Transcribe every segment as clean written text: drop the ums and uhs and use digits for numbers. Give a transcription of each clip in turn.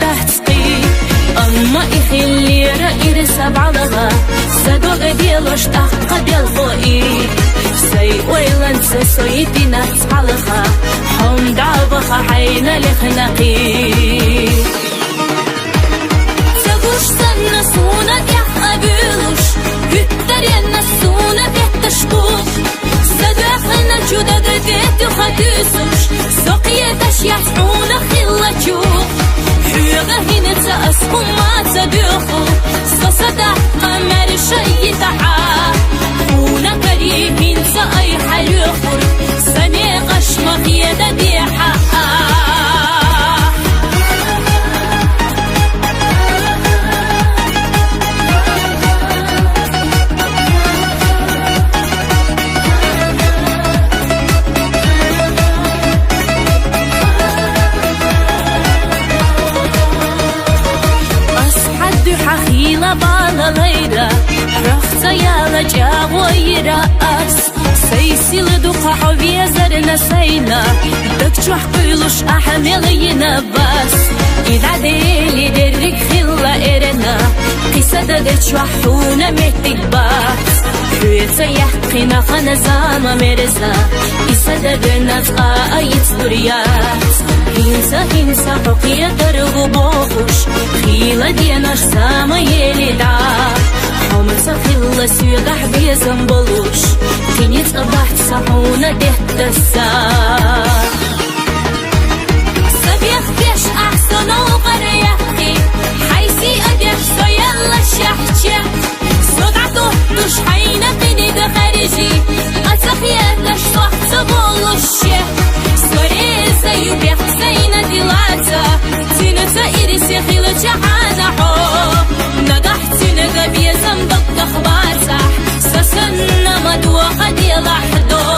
تحتقي أما يخلي رأي سبع لها سدوغ ديالوش تحقق ديال فوقي سي ويلان سيدي ناس حلقها حوم دعوخا حين لخنقي تقوش سنسونا يحقبلوش هتر ينسونا تحتشبوش سدوخنا جودا قدت يخدسوش سقية تشيحونا خلتشوش حيوغا هنا تأسكم ما تدوخو سصدا قمر شيء تحا هنا كريهين سأي حلوخور سني غشمخ يدا دي حقا حخيلة بالا ليلة رخت يالا جاوي رأس سيسي لدوقة حوية زرنا سينا دكتوح قيلوش أحمل ينبس إذا ديلي درك خلا إرنا قصة دكتوحونا متقبس حوية يحقنا خنزاما مرزا إسا درنا تقا أيت دريات هنسا حقية درغو بوخوش خيلة ديناش ساما يليدا حومسا خيلة سيدح بيزن بلوش خينيت أبحت صحونا دهتسا سبيخ بيش أحسن وغريحي حيسي أديش سيلا شحشة صدعتو دوش حينا بني دخارجي أتخيات لش صحت بولوش سوريزا يبيخ زينا ديلاتا تينتا إريسي خيلة جعانا حو ندحتي نغبية زمدك دخباتا سسنا مدوخة ديال حدود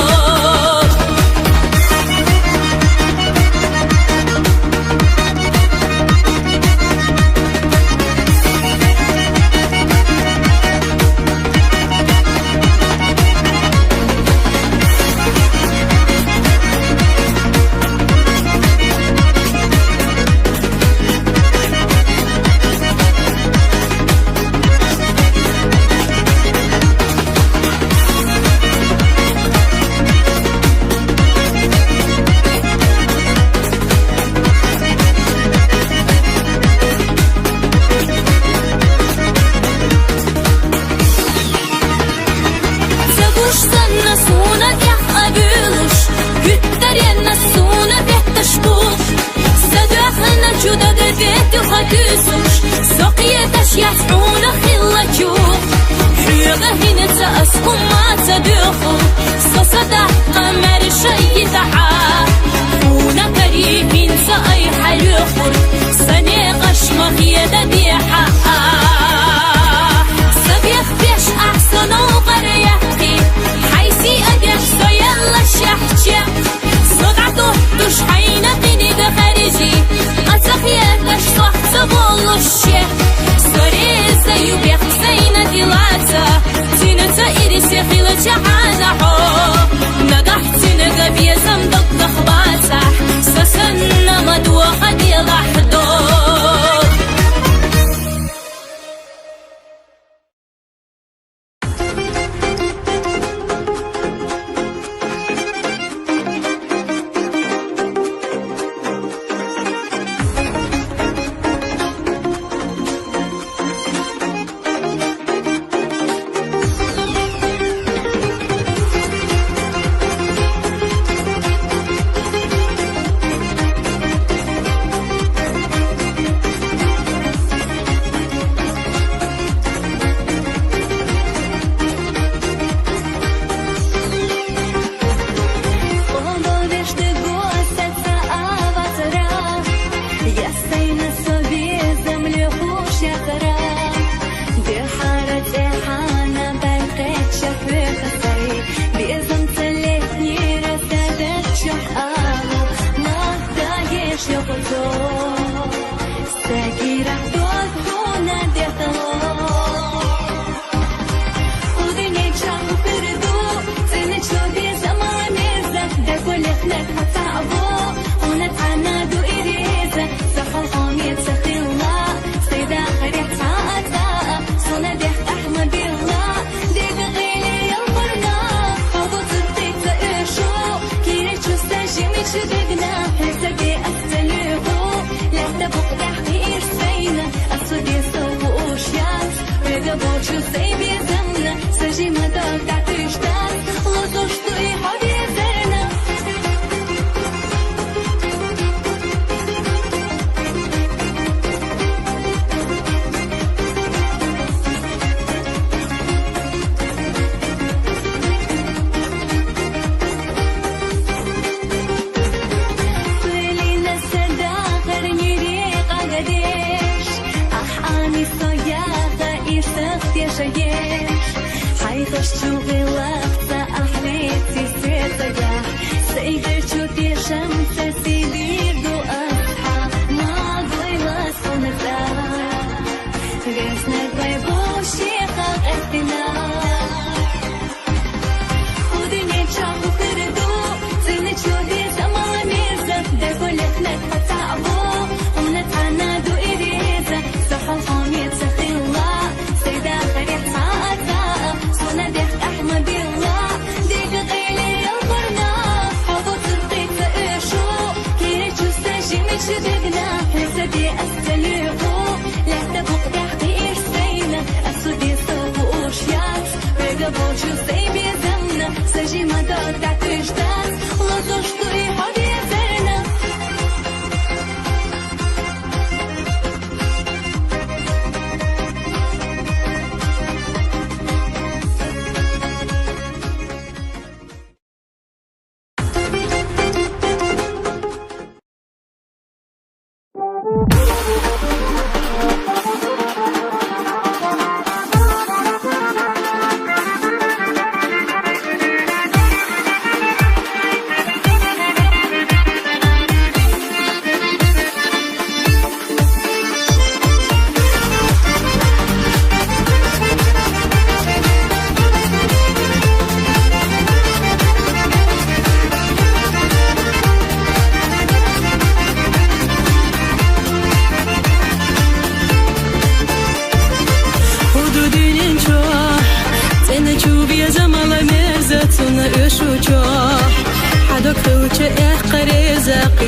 سقية تشيحونا خلتشوف حيوغا هنا تأسكم ما تدوخو سصدا قمر شيء تحا هنا كريهين سأي حلوخور سني غشمخ يدا دي حقا سبيخ بيش أحسن وغريحي حيسي أديش سيلا شحشة صدعتو دوش حينا بني دخارجي أتخيات لش صحت بولوش سوريزا يبيخ زينا ديلاتا تينتا إريسي خيلة جعانا حو ندحتي نغبية زمدك دخباتا سسنا مدوخة ديال حدود ونتعنى دو إريزة سخل قومي تسخي حمد قطعبو ومنتعنا دو إريزة سحو حامية سخي الله سيدة خريح عاتا سونا ديخ أحمد الله ديك غيلي القرنا حبو ترقيك فإيشو كيري تشوستاجي مجدقنا هسدي أستليقو لا تبق تحقي إرسينا أسودي صوبو أشيات رقبو تشوستي بيزمنا سجي مدار تعتش داس لطوش طري حدي زرنا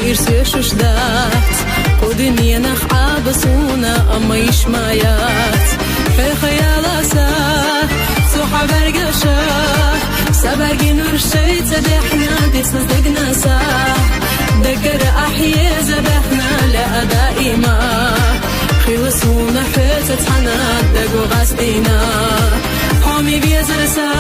يرسيش دات قدني نخ عبسونا أما يشمايات في خيالاسا سوحا برقشا سبرقي نور شي تدحنا دي صدقنا سا دقر أحيي زبحنا لا دائما خلصونا حيث تحنا دقو غاسدينا حومي بيزرسا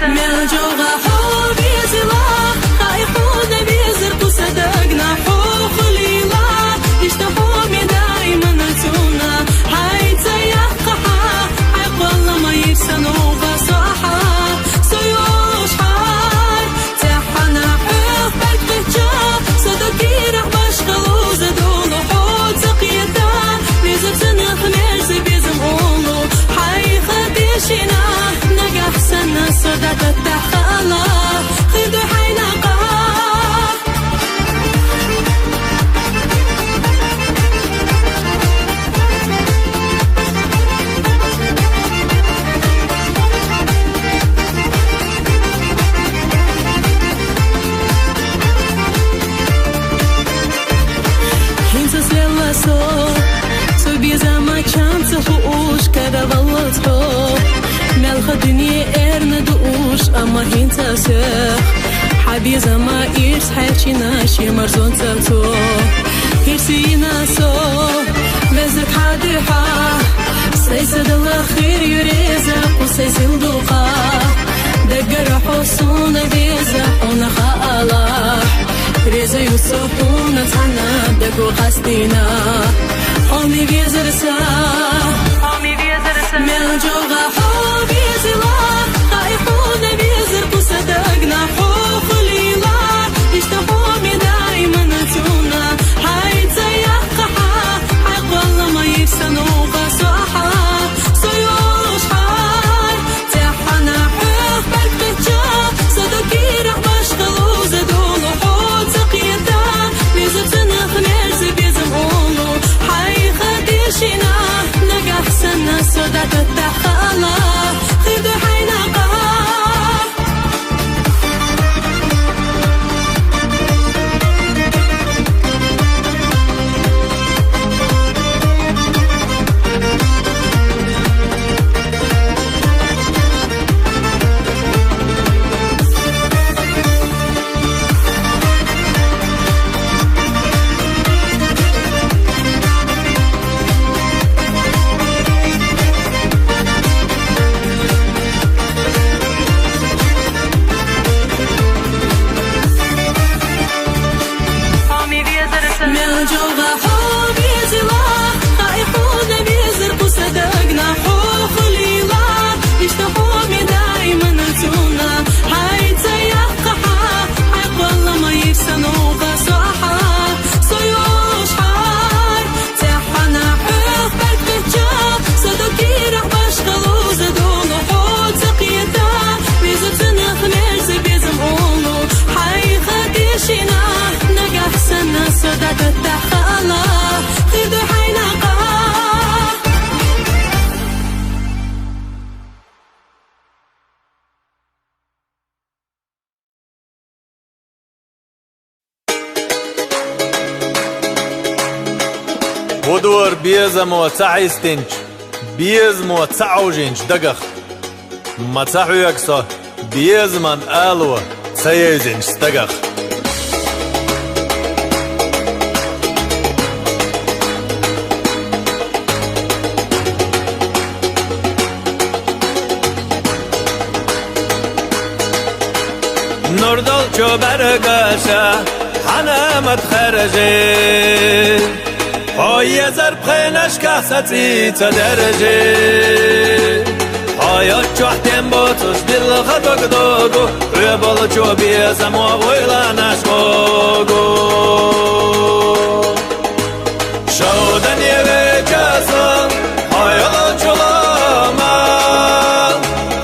ملجوغا حو بيزلا خايفونا بيزرقو صدقنا حو خليلا يشتحو من دايما نتونا هاي تيقحا حق والله ما يفسنو بصاحا سيوش حار تحنا حوف بركتجا صدقي رح بشغلو زدولو حو تقيتا بيزبتنا خميرزي بيزمولو حي خديشنا نقح سنة صدق التحالة خدو حينقا هنسى سليلا سو بيزا ما كان تخوش كذا والله تحو ملخ الدنيا إرنا دوش أما هنسى سخ حبيزا ما إرس حيشي ناشي مرزون تلتو إرسينا سو بزك حادحا سيسد الله خير يريزا وسيسل دوقا دقر حصونا بيزا ونخا الله ريزا يوسفونا تحنا دقو قصدينا حومي بيزرسا ملجوغا حو بيزلا خايفونا بيزرقو صدقنا حو خليلا يشتحو من دايما نتونا هاي تيقحا حق والله ما يفسنو بصاحا سيوش حار تحنا حوف بركتجا صدقي رح بشغلو زدولو حو تقيتا بيزبتنا خميرزي بيزمولو حي خديشنا تتخلى خير حينقى ودور بيزا موتسعيستنج بيز موتسعوجينج دقخ متسحو يكسا بيز من آلوة سيزينج ستقخ نردل چو برگشا حنمت خرجي های زرب خینش که ستی تا درجه های چوحتیم با توش دل خطاک داگو روی بالا چو بیزم و ویلانش باگو شودن یه کسان های آلا چلامان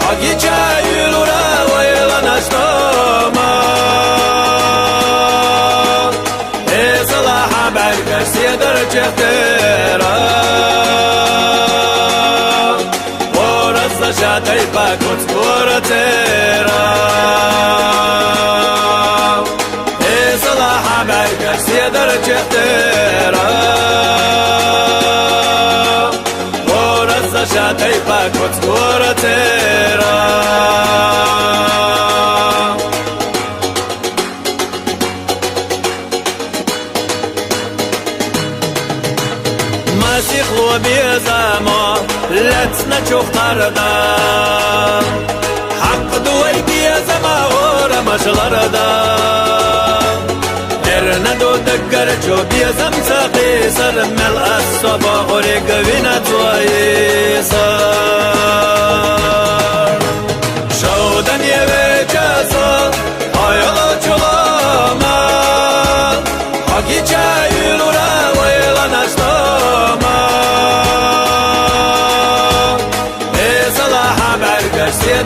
هاگی چایل و را ویلانش دامان ایزالا حبر کرسی در چهترا ورزا شاتای پاکوت کورترا ایزالا حبر کرسی در چهترا ورزا شاتای پاکوت کورترا مسيح وبيزاما لتنا تشوف طردا حق دوي بيزاما ورا مشغردا ارندو دقر جو بيزام ساقي سر مل الصبا غريق بنا تويسار شودن يبي جاسا هايلا جلاما حقي جايل ورا ويلا نشتا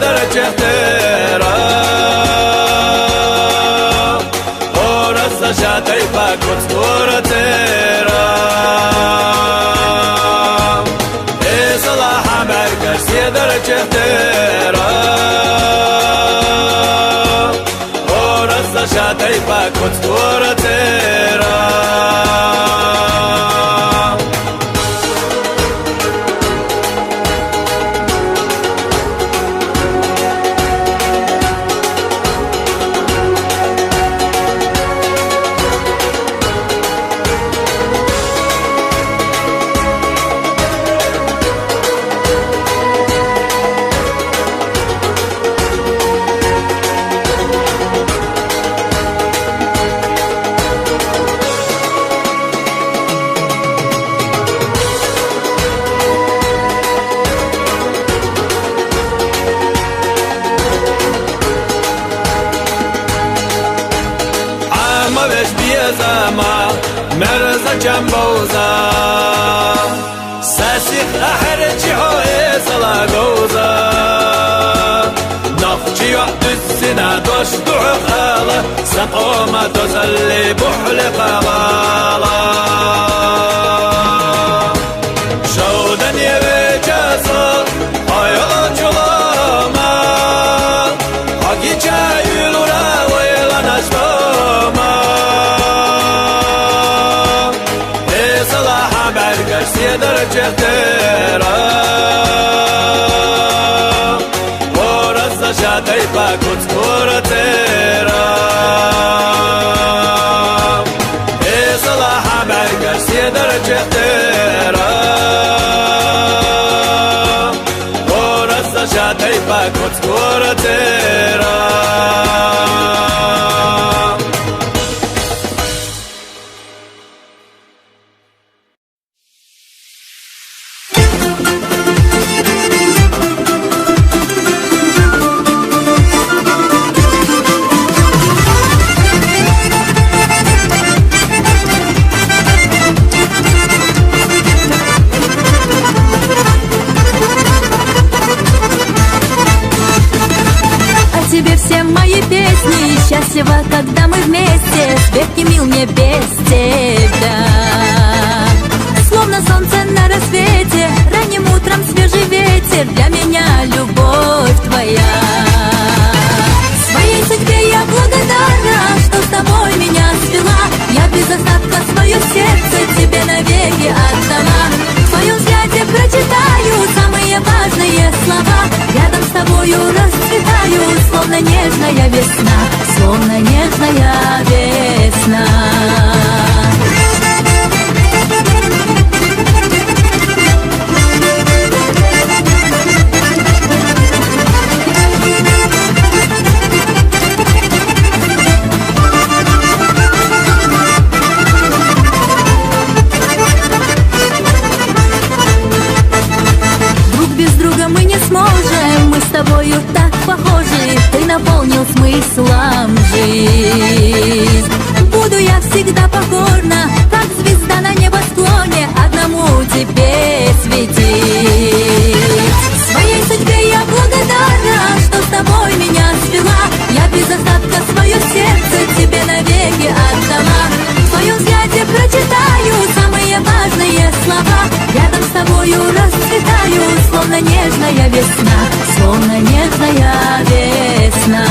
در چهترا ورزا شاتای پاکوت کورترا ایزالا حمر کرسی در چهترا ورزا شاتای پاکوت کورترا زما مرزا جنبوزا ساسيخ أحرجي هوي صلا قوزا نخجي وقت السنة دوش دوح خالا سقوما تزلي بحل قوالا شودن يبي جاسا هايلا جلاما حقي جايل ورا ويلا نجدوما برگشتی در چهترا ورزا شاتای پاکوت کورترا ایزالا برگشتی در چهترا ورزا شاتای پاکوت کورترا Счастлива, когда мы вместе, век не мил мне без тебя. покорно, как звезда на небосклоне, одному тебе светить. Своей судьбе я благодарна, что с тобой меня свела. Я без остатка свое сердце тебе навеки отдала. В твоем взгляде прочитаю самые важные слова. Рядом с тобою расцветаю, словно нежная весна, словно нежная весна.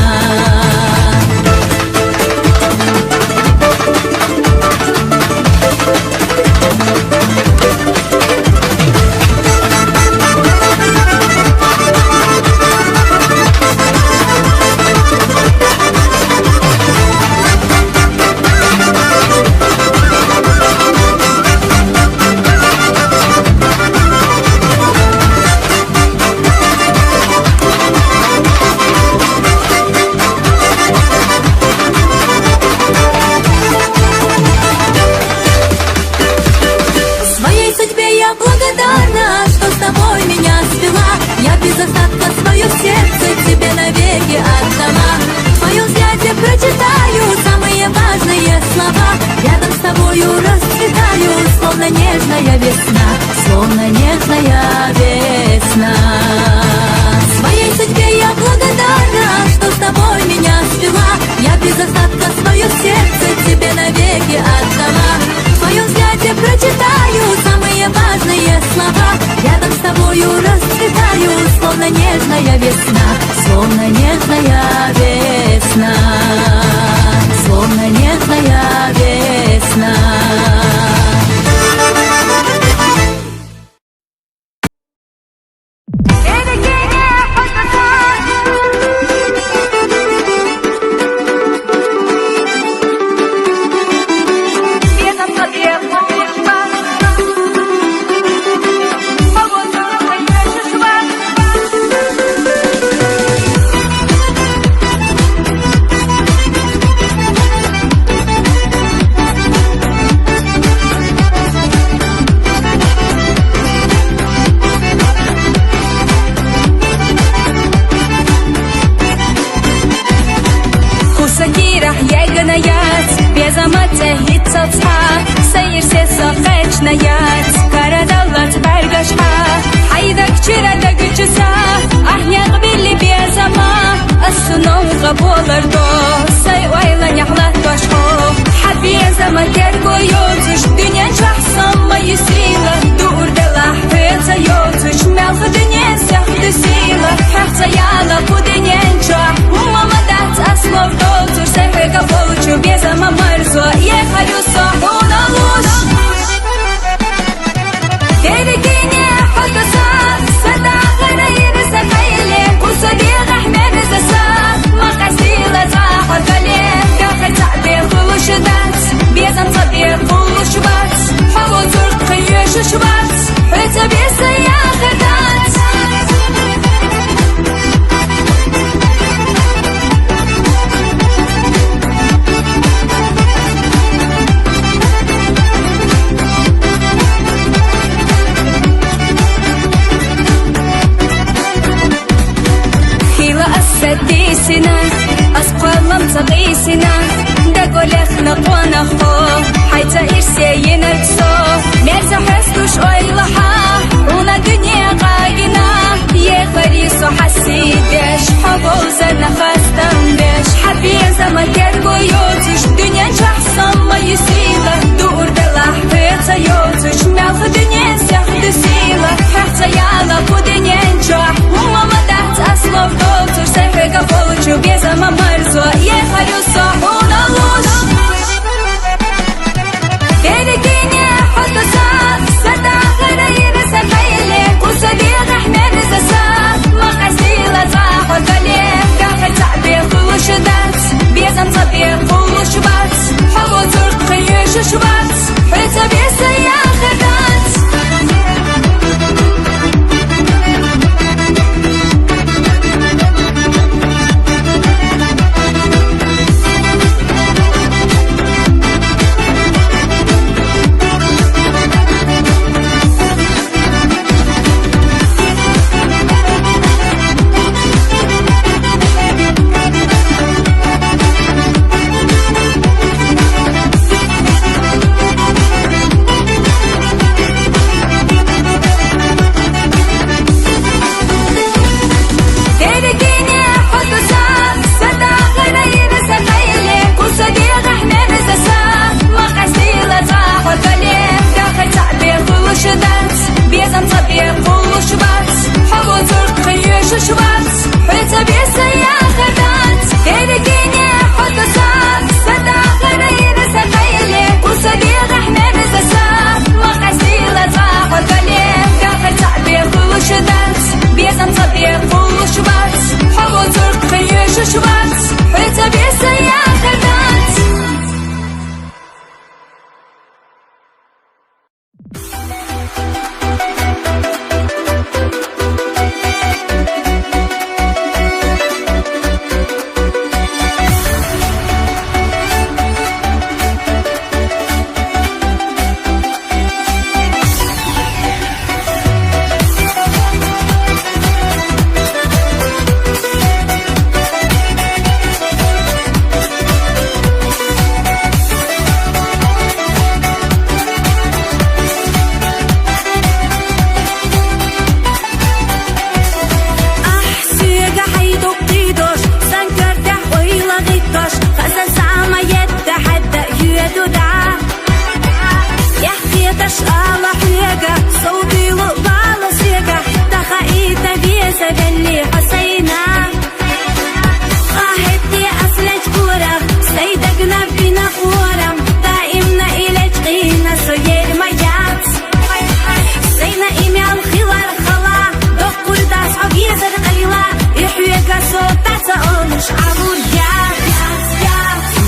Нежная весна, словно нежная весна. Своей судьбе я благодарна, что с тобой меня свела. Я без остатка свое сердце тебе навеки отдала. В твоем взгляде прочитаю самые важные слова. Рядом с тобою расцветаю, словно нежная весна, словно нежная весна, словно нежная весна. تشقى حيقة صوتي وقبال سيقة دخائيت بيسة باللي حسينا خاهبتي أسلج كورة سيدقنا بنا خورم دائمنا إليك قينا سوير ميات سينا إيمي الخيوار خلا دقور داس عبيزة قليلة يحويقة صوتا تقولش عبوريات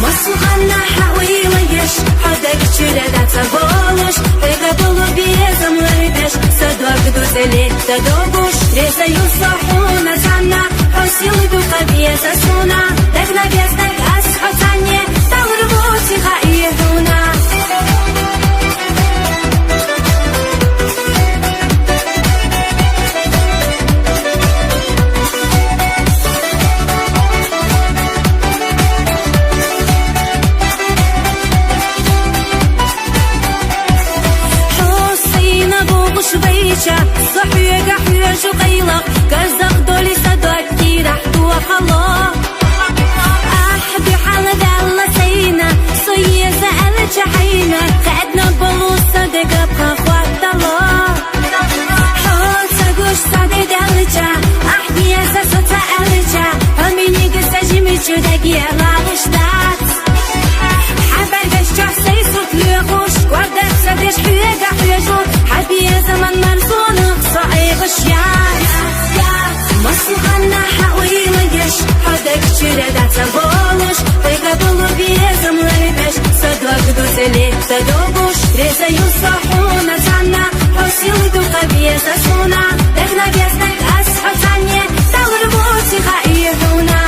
مسوغنا حويليش حدك تشيردا تبولش حيقة بلو بيزم لربش صدوك دوزلي تدوبوش ريزا يصحونا زانا حسيل دوقا بيزا سونا دقنا بيزدك أسحوتاني تغربوتي غايهونا شبيشة صحيقة حيوش وقيلة كزق دولي صدوك كيرح دوا خلا أحبي حالة دالة سينا صيّة سألت شحينا خدنا بلو صدق أبقى خوات الله حوت ساقوش صدي دالجة أحبي يسا صوتا ألجة هميني قصة جيميشو داقية لاغشتات حبر قشجع سيسوك ليغوش قوردك صديش حيقة حيوشو حبي زمن مرسون صعيغ الشياس مسوغنا حويليش حدك تشيردا تبولش حيقة بلو بيزم لربش صدوك دوزلي تدوبوش ريزا يصحونا زانا حسيل دوقا بيزا سونا دقنا بيزدك أسحوتاني تغربوتي غايهونا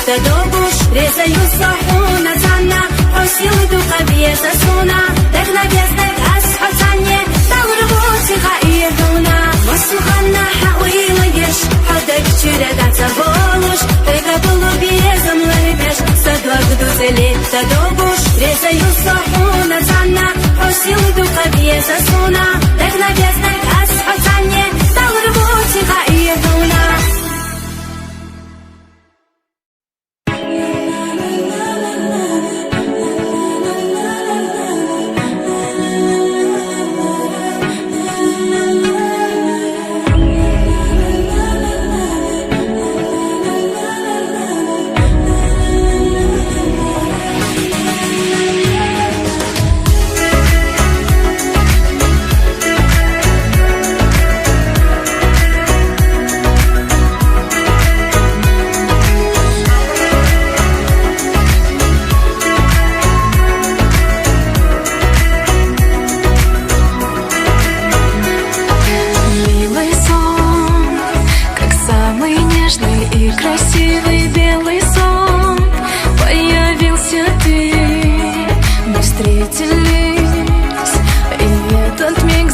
تدوبوش ريزا يصحونا زانا حسيل دوقا بيزا سونا دقنا بيزدك أسحوتاني تغربوتي غايهونا مسوغنا حويليش حدك تشيردا تبولش حيقة بلو بيزم لربش صدوك دوزلي تدوبوش ريزا يصحونا زانا حسيل دوقا بيزا سونا دقنا بيزدك أسحوتاني تغربوتي غايهونا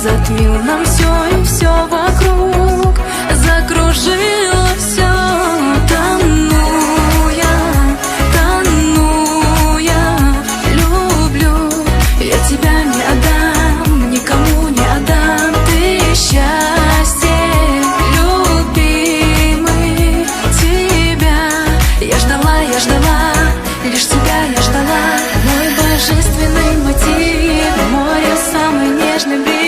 Затмил нам все и все вокруг закружило все. Тону я, люблю. Я тебя не отдам, никому не отдам. Ты счастье, любимый, тебя. Я ждала, лишь тебя я ждала. Мой божественный мотив, море самый нежный бриз.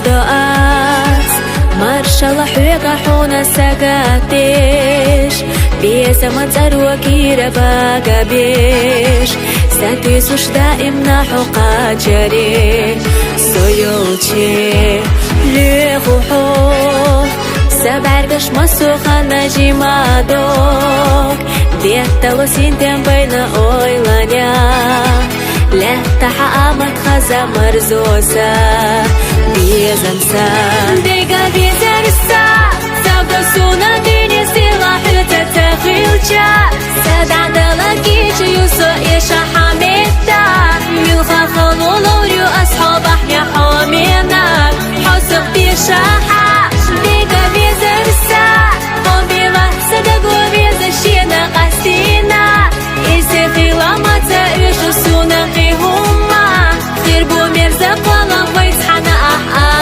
دوات маршала حويقة حونا ساقاتيش بيسا منظر وكيرا باقا بيش ساتيسوش دائمنا حقا جاري سويوتي لغوحو سبعرقش مسوخا نجيما دوك ديتا لسينتين بين اويلانيا لا تحقامت خزا مرزوسا بيزنسا ديقا بيزرسا سابقا سونا ديني سيلا حلتا تغيلجا سادع دلقيج يوسو إيشا حميتا يلغا خلو لوريو أصحاب أحيا حومينا حوسق بيشاحا ديقا بيزرسا قوميلا سدقو بيزشينا قاسينا إيسي خيلامتا إيشو سونا قيهما خيربو ميرزا قوالا ويتحانا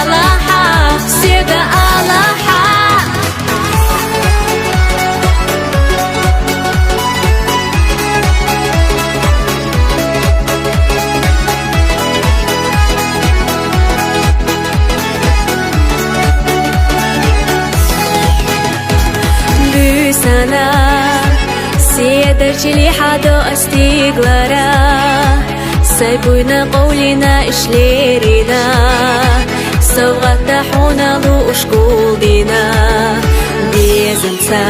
ألاحا سيغا ألاحا Büsana سيدرجلي حادو أستيقلارا سايبونا قولنا إشليرينا سوغتا حونا لو أشكول دينا بيزنسا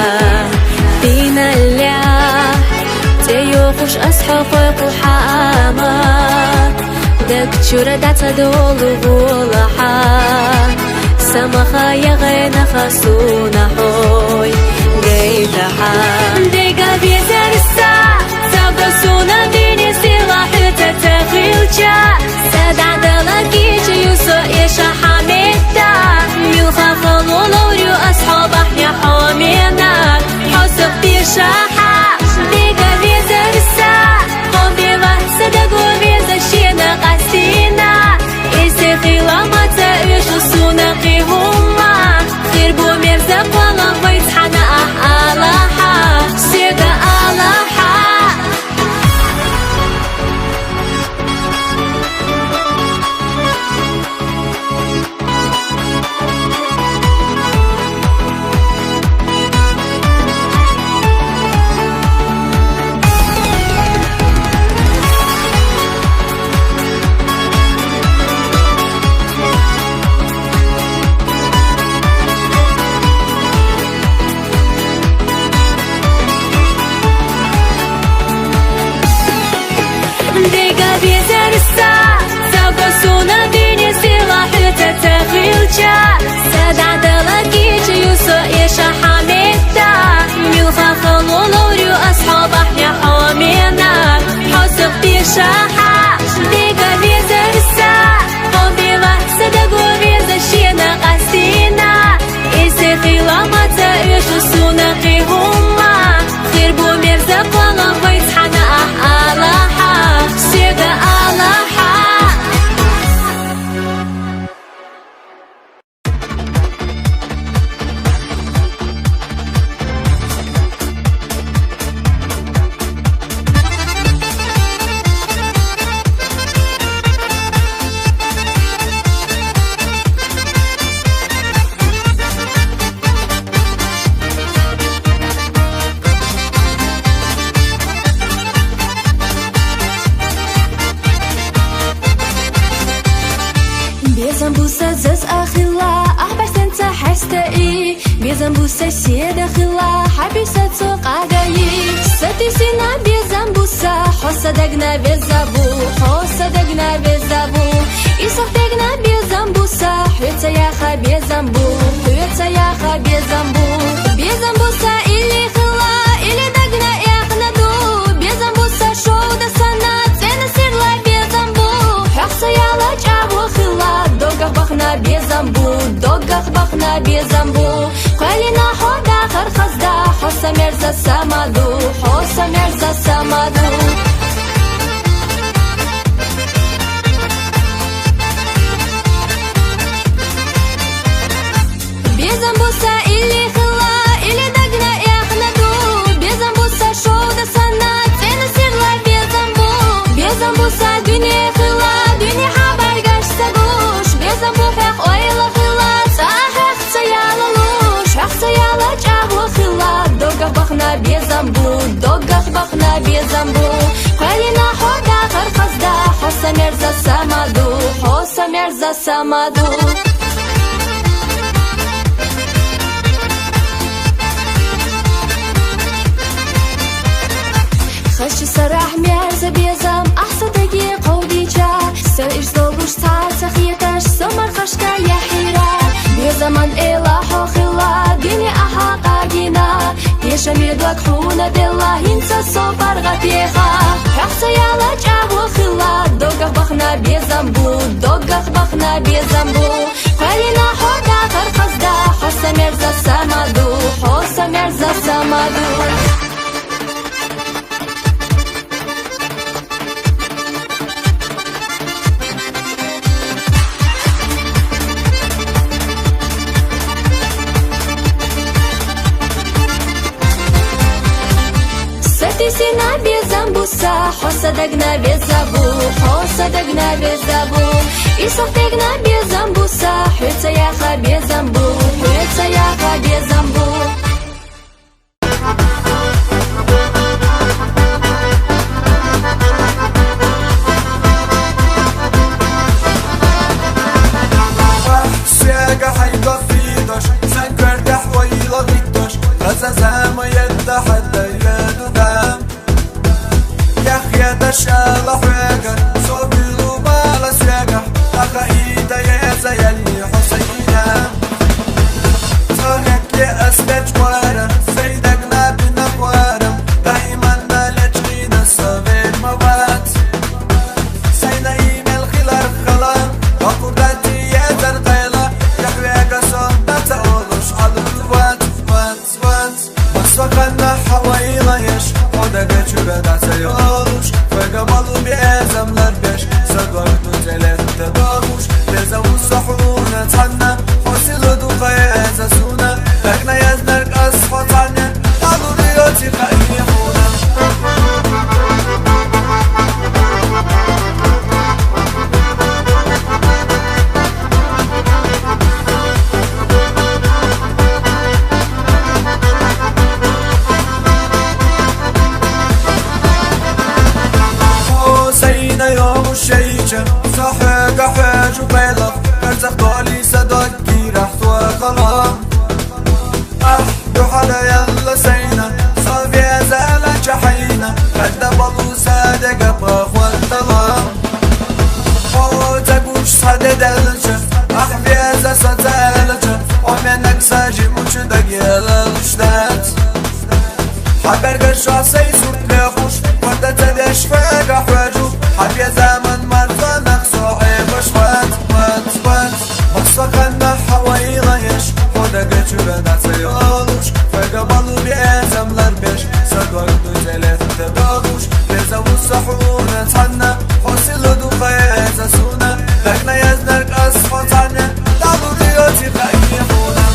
دينا اللي تيوخوش أصحابك وحامات دك تشورا داتا دولو غولحا سمخا يغينا خاسونا حوي قيتحا ديقا بيزرسا سابقا سونا ديني سيلا حلتا تغيلجا سادع دلقيج يوسو إيشا حميتا يلغا خلو لوريو أصحاب أحيا حومينا حوسق بيشاحا ديقا بيزرسا قوميلا سدقو بيزشينا قاسينا إيسي خيلامتا إيشو سونا قيهما خيربو ميرزا قوالا ويتحانا ألاحا سيغا ألاحا ديقا بيزرسا سابقا سونا ديني سيلا حلتا تغيلجا سادع دلقيج يوسو إيشا حميتا يلغا خلو لوريو أصحاب أحيا حومينا حوسق بيشاحا ديقا بيزرسا قوميلا سدقو بيزشينا قاسينا إيسي خيلامتا إيشو سونا قيهما خيربو ميرزا قوالا ويتحانا ألاحا سيغا ألاحا Безамбуса заз ахила ахбасенца хастаи Безамбуса седа хила хабиса цоқагаи Сатисина безамбуса хосадагна безабу Хосадагна безабу Исахтагна безамбуса Хюца яха безамбу Хюца яха безамбу Безамбуса или хила или дагна яхнаду Безамбуса шоуда сана цена сирла безамбу Хакса яла чабу хила Догах бахна безамбу Догах бахна безамбу Калина хода хархазда Хоса мерза самаду Хоса мерза самаду Безамбуса или хила или дагна яхнаду Безамбуса шоуда сана цена сирла безамбу Безамбуса dünya хила dünya haber gash sagush Безамбу хах ойла бахна безам бу, догах бахна безам бу. Калина хода хархазда, хоса мерза самаду, хоса мерза самаду. خشي سراح ميرزا بيزم أحسن دقيقة وديجا سر إرزولوش تعال سخيتاش سمر خشكا يا حيرا بيزمان إلا حوخلا ديني أحاقا جينا يشا ميدوك حونا دلا هنسا صوبر غتيخا حقسا يالا جابو خلا دوغخ بخنا بيزمبو دوغخ بخنا بيزمبو قالينا حودا خرخزدا حوسا ميرزا سامادو حوسا ميرزا سامادو سينا بيزامبوسا حوصدقنا بيزابو حوصدقنا بيزابو إصفتقنا بيزامبوسا حيتا ياخا بيزامبو حيتا ياخا بيزامبو سياقة حيقف فيداش سنكر تحويلة بيداش غزازة ما يتحدى شالا حويقة صوبيلو بالا سياقة تقايدا يزا يلي حسينا صارك يا أسبت جوارم سيدقنا بنقوارم دايما نالجينا الصبير موات سينا إيميل خلال خلال وقراتي يزن قيلة يحويقة صوبنا تقولوش على الوات وات وات مسوقنا حويلة يش ودقا جبنا سيولوش قبلوا بأزملر بيش سقرتو تلاتة باغوش لزاو الصحونة تحنا حسلو دوقا يزاسونا لكنا يزنرك أصفى تحنا قالوا ريوتي قايحونا يوم الشيشة صحيك حاج وبيلف كرزخ دولي صدقي رح توقلام أحدو حدا يلا سينا صافي زالة جحينا قد بلو صادق بخ والطلام حوتك وش صدى دلجة أحبي أزا صدالجة ومنك ساجي مجدق يلا الشدات حبرق الشعصي صورت ليخوش وردة تدش فاق حواجو حبي زمن مرضى نقصوحي بشوات وات وات مصفقنا حويلة يش ودق جبنا سيولوش فقبلوا بأزملر بيش سقرتو تلاتة باغوش لزاو الصحونة تحنا حسلو دوقا يزاسونا لكنا يزنرك أصفى تحنا دعلو ريوتي قايحونا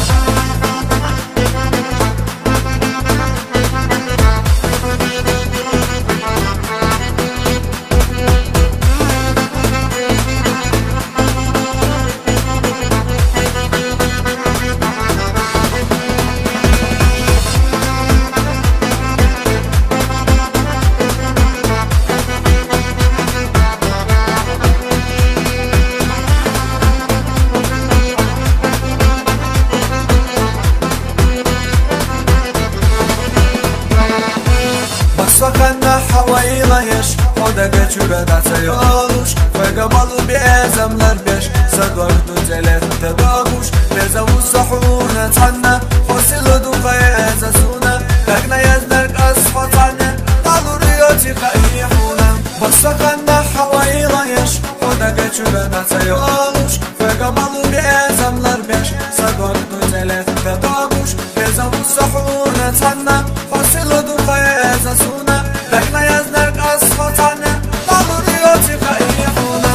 مسوقنا حويلة يش ودقا جبنا سيولوش فقبلوا بأزملر بيش سقرتو تلاتة باغوش لزاو الصحونة تحنا حسلو دوقا يزاسونا لكنا يزنرك أصفى تحنا قالوا ريوتي قايحونا مسوقنا حويلة يش ودقا جبنا سيولوش فقبلوا بأزملر بيش سقرتو تلاتة باغوش لزاو الصحونة تحنا حسلو دوقا يزاسونا لكنا يزنرك أصفى تحنا قالوا ريوتي قايحونا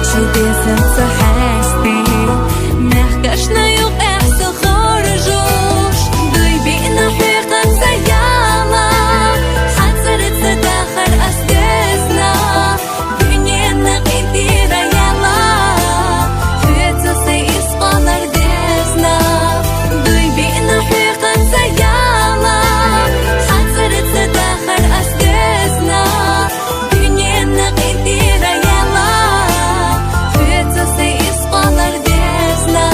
чудес сердца хасти мягкашна юг эхса خرجوش دوي بينا حقيقة سيالة حتصرت تداخل أسدسنا دنيا نقيديرا يلا فيتا سيس قنر دسنا دوي بينا حقيقة سيالة حتصرت تداخل أسدسنا دنيا نقيديرا يلا فيتا سيس قنر دسنا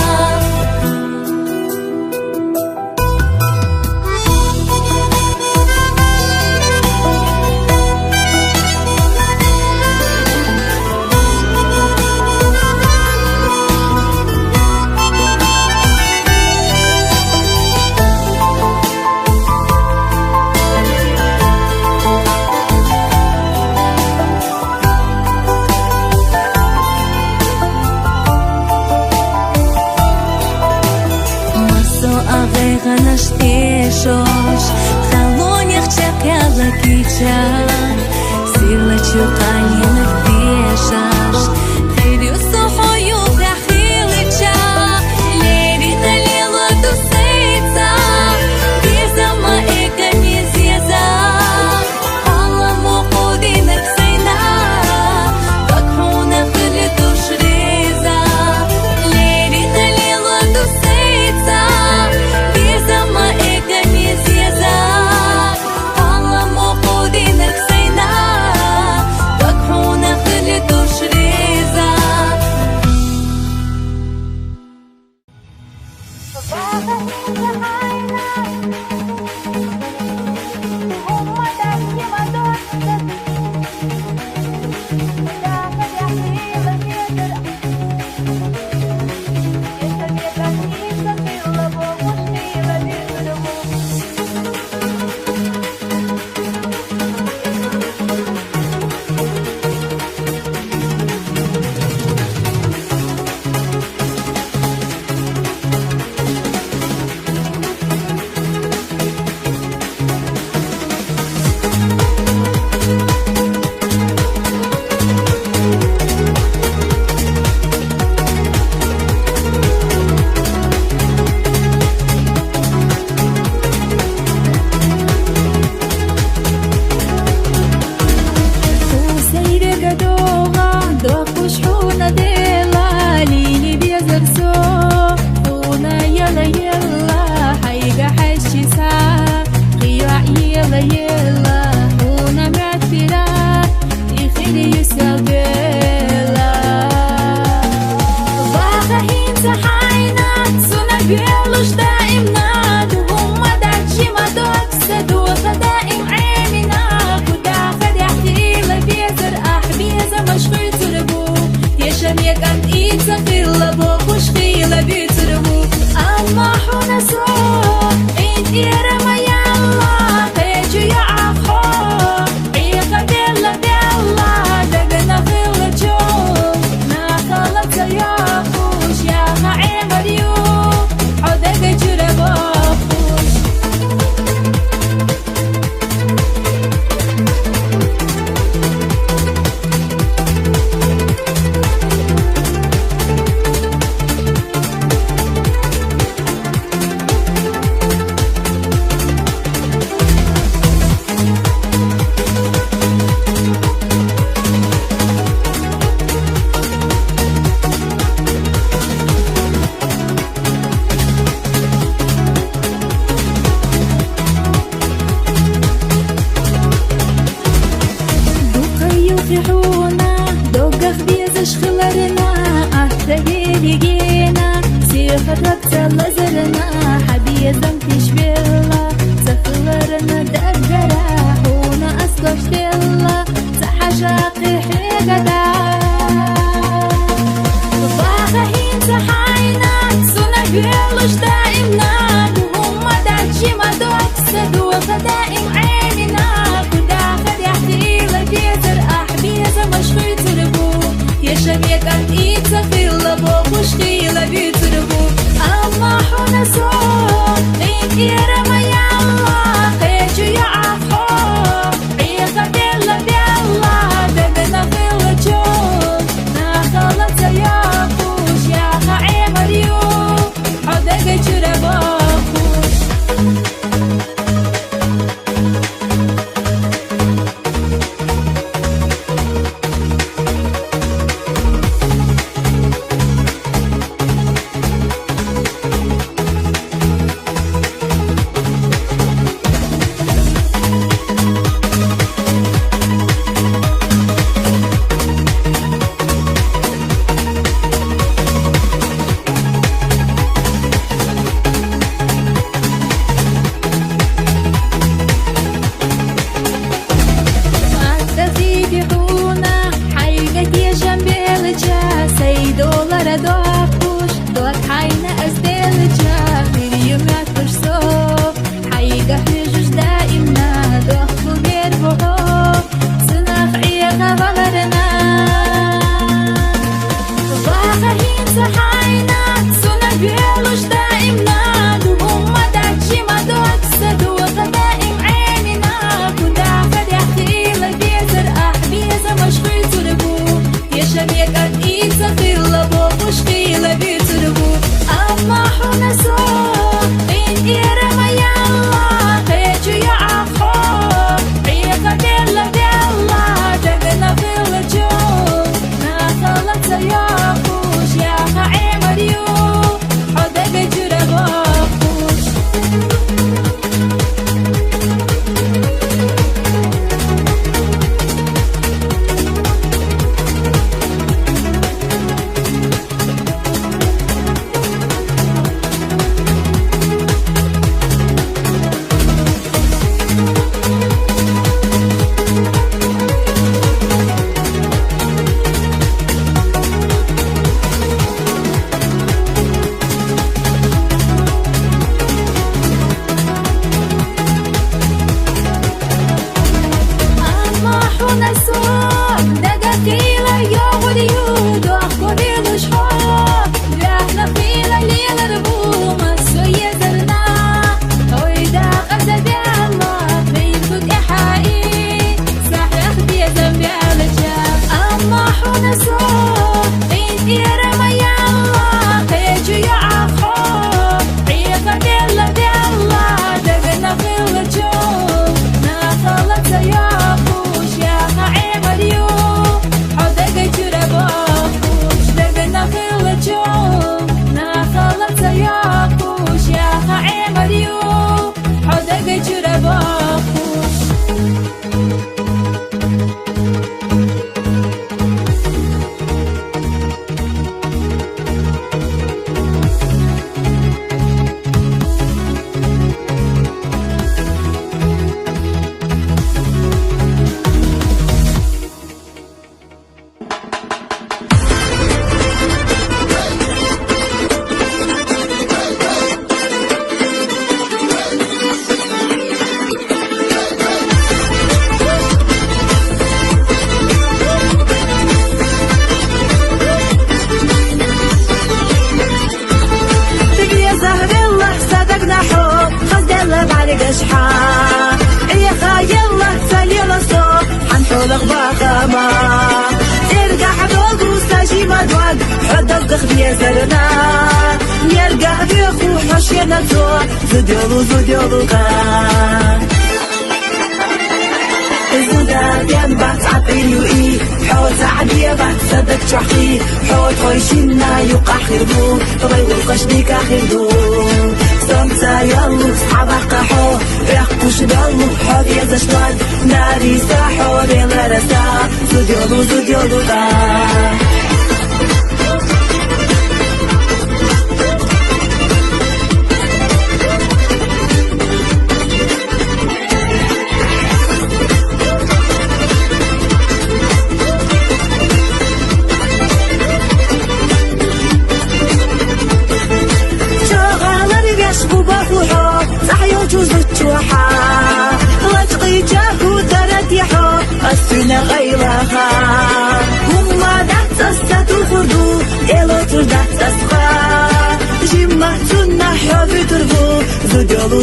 أغيغ نشتيشوش خلوني اختشاك يلا كيشا سيلا تشوقاني نفتيشاش خيري وصوحو يوغا خيلتشا ليري نليلو دوسيتا بيزا ما إيكا نيزيزا الله موقودي نفسينا بكحونا خلتو شريزا ليري نليلو دوسيتا خلط يا خوش يا عمر يو حدق جربا خوش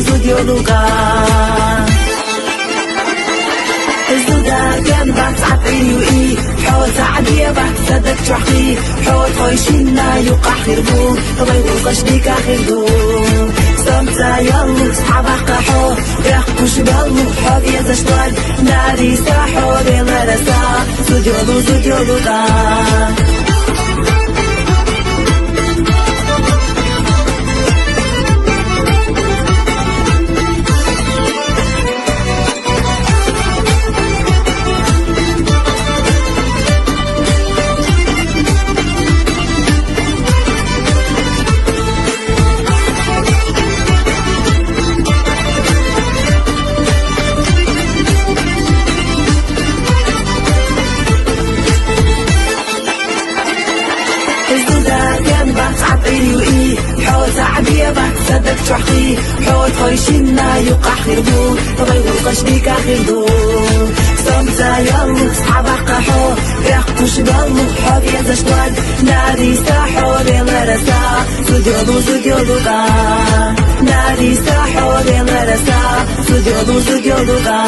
Zudyo luka الزودا كان بسعة عيوئي حوت عدية بحسدك تحقي حوت خويشينا يوقع خيربو طبعي وقش بيك خيردو سمتا يالو صحابك قحو يحكوش بالو حوت يزشتوان ناري ساحو بيلا رسا زوديولو دا صدق تحقي حوت خويشينا يوقع خيردو طبعي وقش بيك خيردو سمتا يالو صحابك قحو يحكوش بالو حوت يزشتوان ناري ساحو بيلا رسا زوديولو دا ناري ساحو بيلا رسا زوديولو دا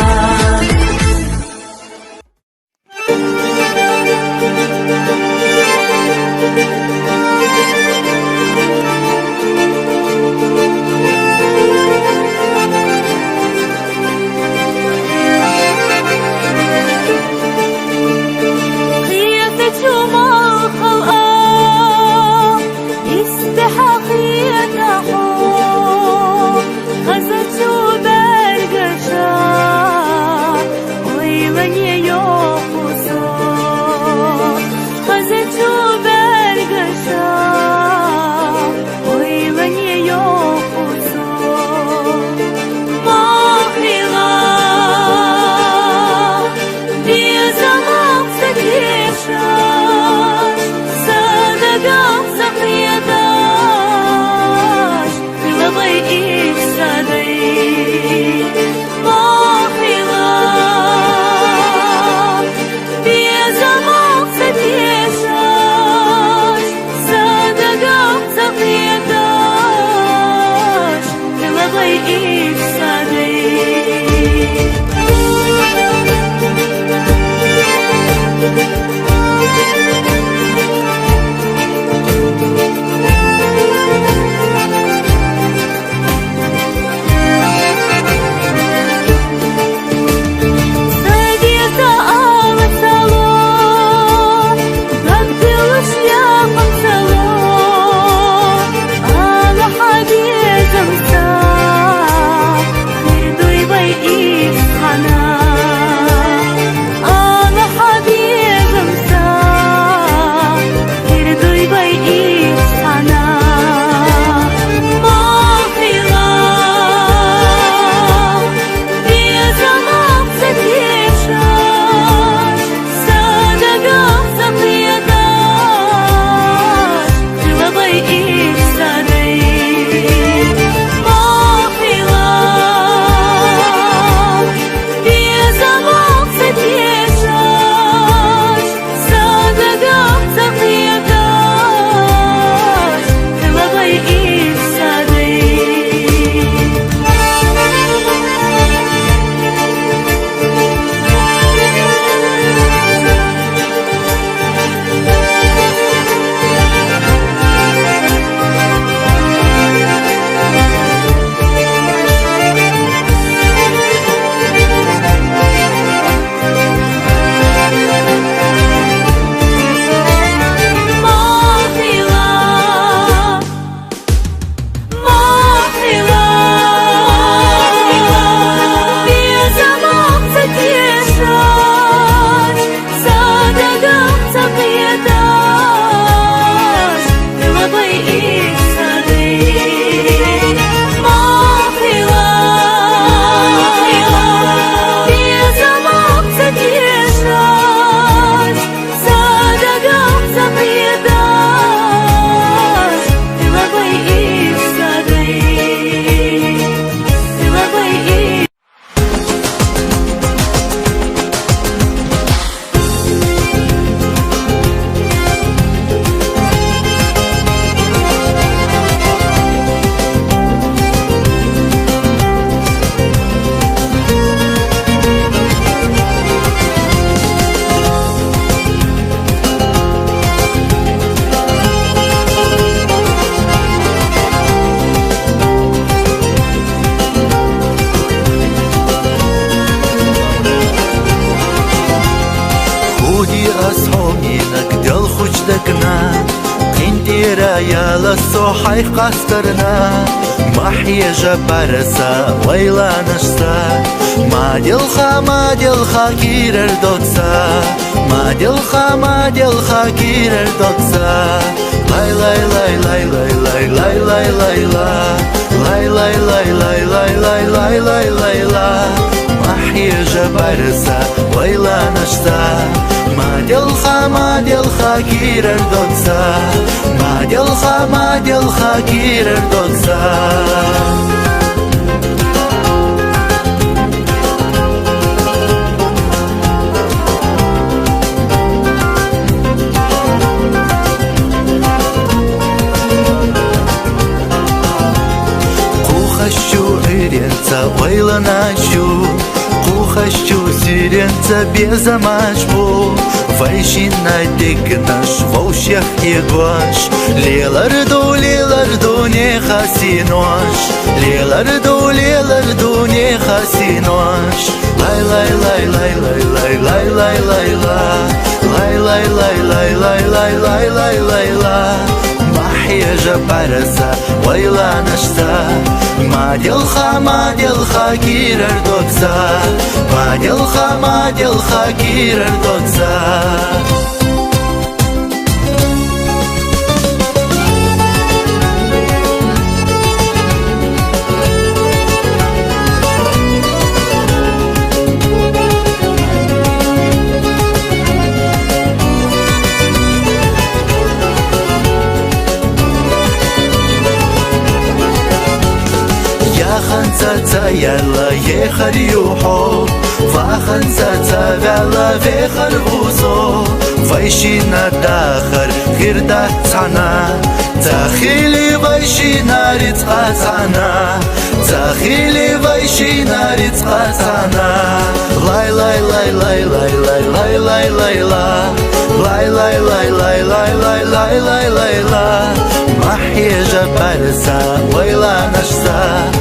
محيرة يا للصحي قصرنا محيا جبارسا ويلا نشتا ما دلخا كير اردوكسا ما دلخا كير اردوكسا لاي لاي لاي لاي لاي لاي لاي لاي لاي لاي لاي لاي لاي لاي لاي لاي لاي لاي محيا جبارسا ويلا نشتا ما دلخا كير اردوكسا ما دلخا كير اردوكسا ويلا نشو خشو سيرنتا безамашбу Вайшина дегнаш волшех егош Леларду не хасинош Леларду не хасинош Лай лай лай лай лай лай лай лай лай лай лай лай лай лай лай лай лай лай محيا جبارسا ويلا نشتا ما دلخا كير اردوكسا ما دلخا كير اردوكسا يلا يخر يوحو فخنسة غلا في خربوسو فايشينا داخر غير داتانا تخيلي فايشينا رتقاتانا تخيلي فايشينا رتقاتانا لاي لاي لاي لاي لاي لاي لاي لاي لاي لاي لاي لاي لاي لاي لاي لاي لاي لاي محيا جبارسا ويلا نشتا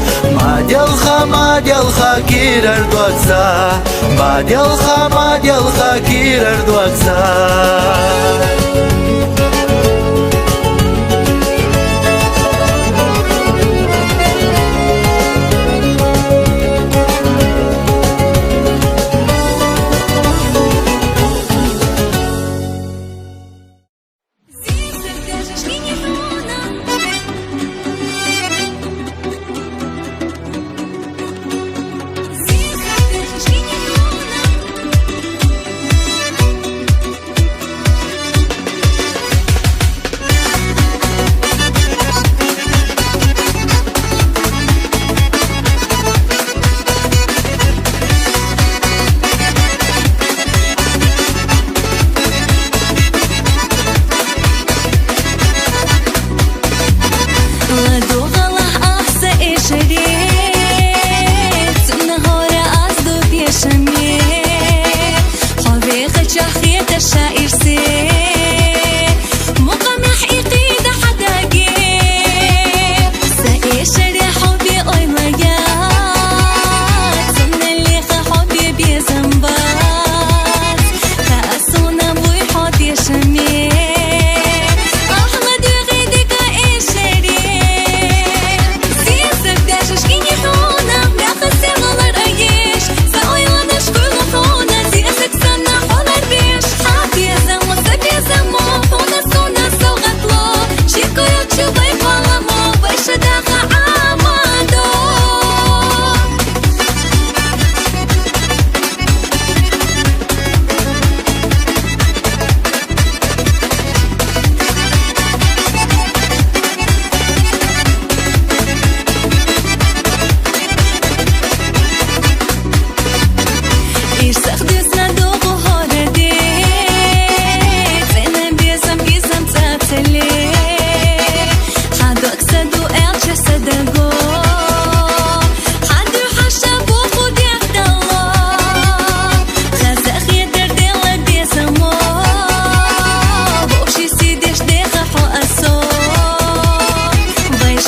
ما دلخا كير اردوكسا ما دلخا كير اردوكسا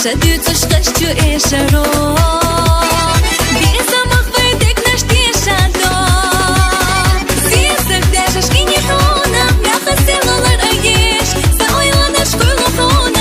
Шадються щастю і шаро Безамах вийдек наш тішадо Зізак держиш і ніхто нам Мяха силалар аєш За ойла наш куйло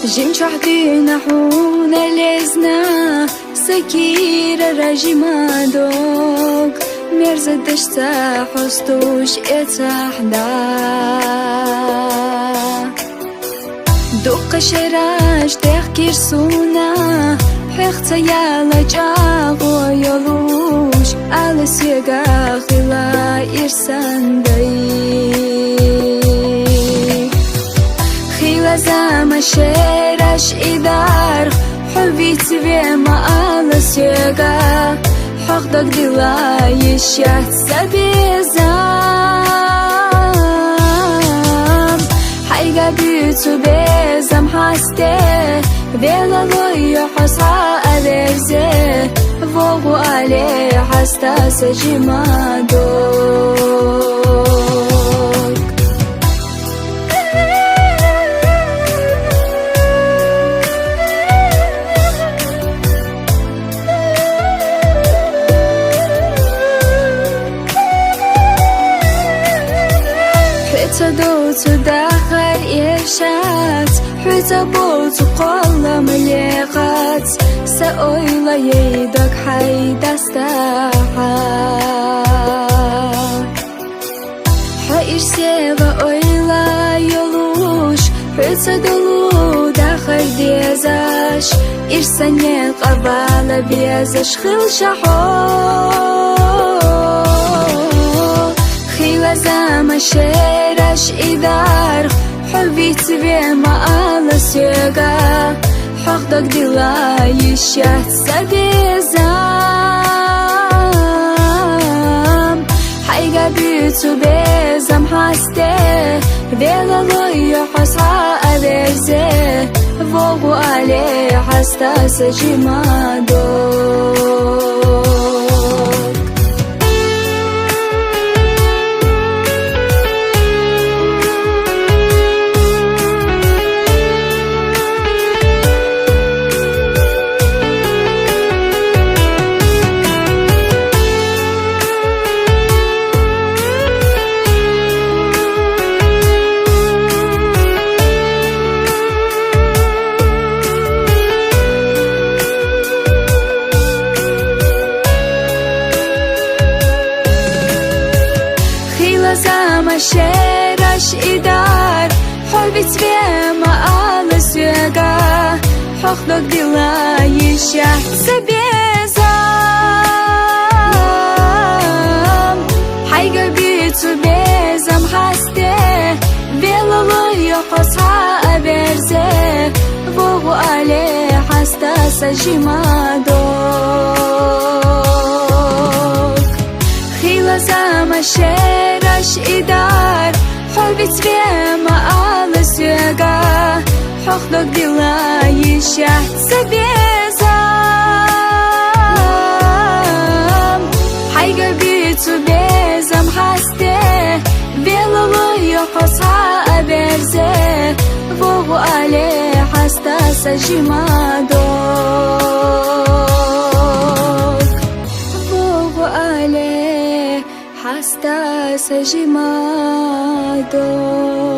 جيم شحدي نحون لزنا سكير رجيما دوك مرز دشتا حستوش اتحدا دوق شراش تحكير سونا بحختا يالا جاغو يلوش على سيغا خلا إرسان خيلا زاما شراش إدار حبي تبيما على سيغا حقدك دلا يشات سبيزام حيقا بيتو بيزام حاسته بيلا ضيو حصا أدرزه فوقو عليه حستا سجيما دوك حتى دوتو داخل إرشاد حتى بوتو قولا مليقات سأويلا يدك حيدا استاحا حير سيغا أويلا يلوش حتى دلو داخل ديزاش إرساني قبالة بيزاش خل شحو خيلا زاما شراش إدار حبي تبيما على سيغا حقدك دلا يشات سبيزام حيقا بيتو بيزام حاسته بيلا ضيو حصا أدرزه فوقو عليه حستا سجيما دوك زاما شراش إدار حبي تبيما على سيغا حقدك دلا يشات سبيزام حيقا بيتو بيزام حاسته بيلا ضيو حصا أبرزه فوقو عليه حستا سجيما دوك خيلا زاما شراش إدار حبي تبيما على سيغا حقدك دلا يشات سبيزام حيقا بيتو بيزام حاسته بيلا ضيو حصا أبرزه فوقو عليه حستا سجيما دوك فوقو عليه حستا سجيما دوك